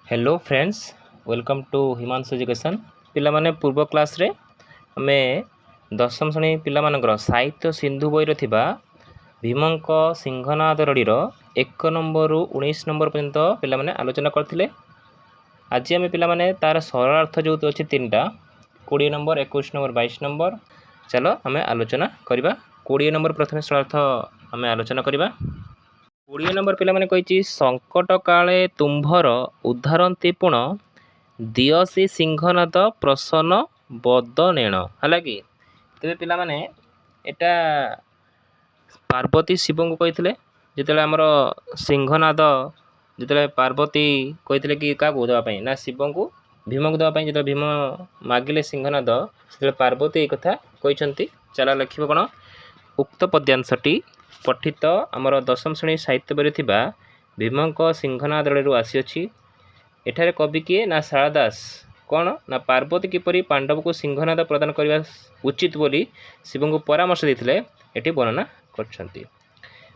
Hello friends, welcome to Himanshu education. पिला माने पूर्व क्लास रे आमे दशम श्रेणी पिला मानकर साहित्य सिंधु बही रो थिबा भीमंक सिंहनाद रड़ीर 1 नंबर रु 19 नंबर पर्यंत पिला माने आलोचना करथिले। आज आमे पिला माने तार सरलार्थ जो अछि तीनटा 20 नंबर 21 नंबर 22 नंबर। चलो आमे आलोचना करिबा। 20 नंबर प्रथम सरलार्थ आमे आलोचना करिबा। 20 नंबर पिला माने कहिछि संकट काले तुम्भर उद्धारंती पुण दियसी सिंहनाद प्रसन्न बदनेण हला कि तेबे पिला माने एटा पार्वती शिव को कहिथिले जेतेले हमर सिंहनाद जेतेले पार्वती कहिथिले कि का को देबा पई ना शिव को भीम को देबा पई जेते भीम मागिले सिंहनाद सेते पार्वती ए कथा कहिसंती। चला लिखिबो कोन उक्त पद्यांशटी पठित आमर दशम श्रेणी साहित्य बही थिबा भीमंक सिंहनाद रड़ीरु आसी अछि। एठारे कवि किए ना शारदा दास कौन ना पार्वती किपरि पांडव को सिंहनाद प्रदान करने उचित बोली शिव को परामर्श देते एटी वर्णना करछंती।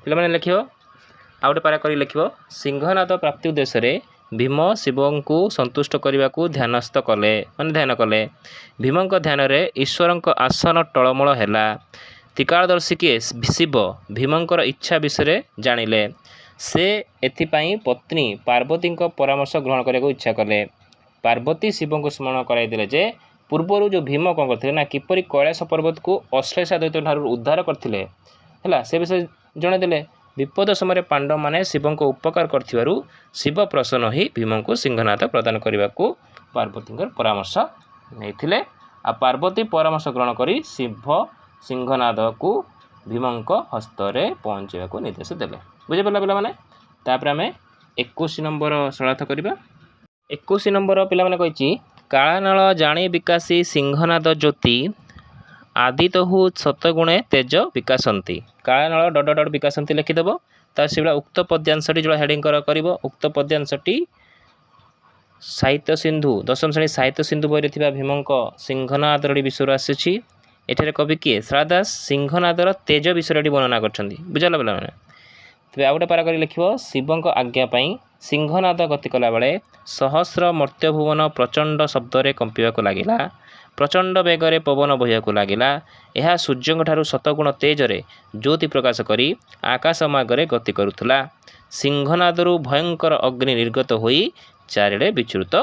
पिला माने लिखियो आ गोटे पारा करी लिखियो सिंहनाद प्राप्ति उद्देश्य भीम शिव को संतुष्ट करने को ध्यानस्थ कले माने ध्यान कले। भीमंक ध्यान रे ईश्वरंक आसन टळमळ हैला। त्रिकालदर्शी किए शिव भीमंकर इच्छा विषय जानिले से एथिपाई पत्नी पार्वती परामर्श ग्रहण करने को इच्छा कले। पार्वती शिव को स्मरण कराइले जे पूर्वर जो भीम कौन करते ना किपरि कैलाश पर्वत को अश्लेषा दैत्य ठार उद्धार करथिले हैला से विषय जणेदेले। विपद समय पांडव माने शिव को उपकार करथिबारु शिव प्रसन्न ही भीम को सिंहनाद प्रदान करने को पार्वती परामर्श नैथिले। आ पार्वती परामर्श ग्रहण करी शिव सिंहनाद को भीमंक हस्तरे पहुँचा को निर्देश देले। बुझे पाला पिला माने तापर आमे 21 नंबर सरलार्थ करिबा। 21 नंबर पिला माने कहिछि काळानळ जाणी विकासी सिंहनाद ज्योति आदितहु सतगुणे तेज विकासंती। काळानळ डट डट विकासंती लिखि देबो। ता सिबला उक्त पद्यांशटी जो हेडिंग करिवो उक्त पद्यांशटी साहित्य सिंधु दशम श्रेणी साहित्य सिंधु बही थिबा भीमंक सिंहनाद रड़ी विषय आसी। एठारे कवि किए शारदा दास सिंहनादर तेज विषय वर्णना करछंती। बुझला पिला माने तेबे आ गोटे पारा करी लिखिबो शिवंक आज्ञा पई सिंहनाद गति कला बेले सहस्र मर्त्य भुवन प्रचंड शब्द रे कंपिबा को लागिला। प्रचंड बेगरे पवन बहिया को लागिला। यह सूर्यंक ठारू शतगुण तेज रे ज्योति प्रकाश करी आकाश मार्गरे गति करुथला। सिंहनादरु भयंकर अग्नि निर्गत होई चारिडे विच्युत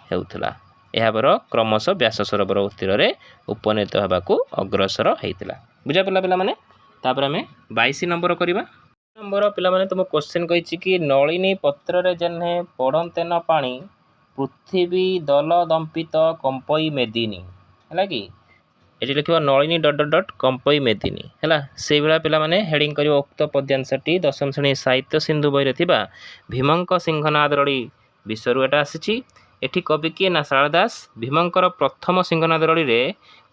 हेउथला। एहापर क्रमश व्यास सरोवर तीर उपनीत होगाकू अग्रसर होता। बुझा पड़ा पिला माने तापर आमे 22 नंबर करवा। नंबर पिला माने तुम क्वेश्चन कही कि नलिनी पत्र रे जेन्हे पड़ते न पानी पृथ्वी दल दंपित कंपई मेदिनी है कि ये लिख नलिनी डट डट डट कंपई मेदिनी है से भाया पिला माने हेडिंग कर उक्त पद्यांशटी दशम श्रेणी साहित्य सिंधु बही थिबा भीमंक सिंहनाद रड़ी विषय एटा आसी। एठी कवि किए ना शारदा दास भीमंकर प्रथम सिंहनाद रड़ी रे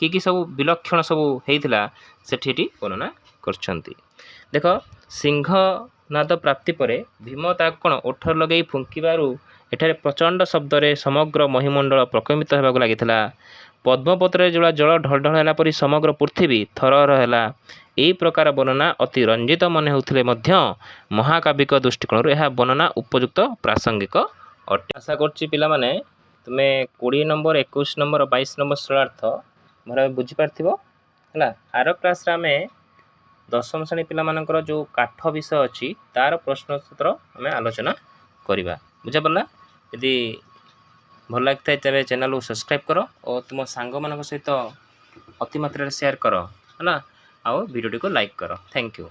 कि सब विलक्षण सब होता सेठी वर्णना करछंती। देख सिंहनाद प्राप्ति पर भीम ता कौन ओठर लगे फुंकिबारु एठारे प्रचंड शब्द रे समग्र महिमंडल प्रकम्पित होगा लगी। पद्मपत्र जोड़ा जल ढलढल है परी समग्र पृथ्वी थरहर है। यही प्रकार वर्णना अति रंजित मन होते महाकाव्यिक दृष्टिकोण यह वर्णना उपयुक्त प्रासंगिक अटे। आशा करछि पिला माने तुमे 20 नंबर 21 नंबर 22 नंबर सरलार्थ मोर बुझीपार है। आर क्लास आम दशम श्रेणी पिला मानकर जो काठ विषय अच्छी तार प्रश्नोत्तर आम आलोचना करवा। बुझा पड़ा यदि भल लगी था तेरे चैनल को सब्सक्राइब कर और तुम सांग मान सहित अतिमात्रा शेयर कर है। आउ वीडियो को लाइक कर। Thank you.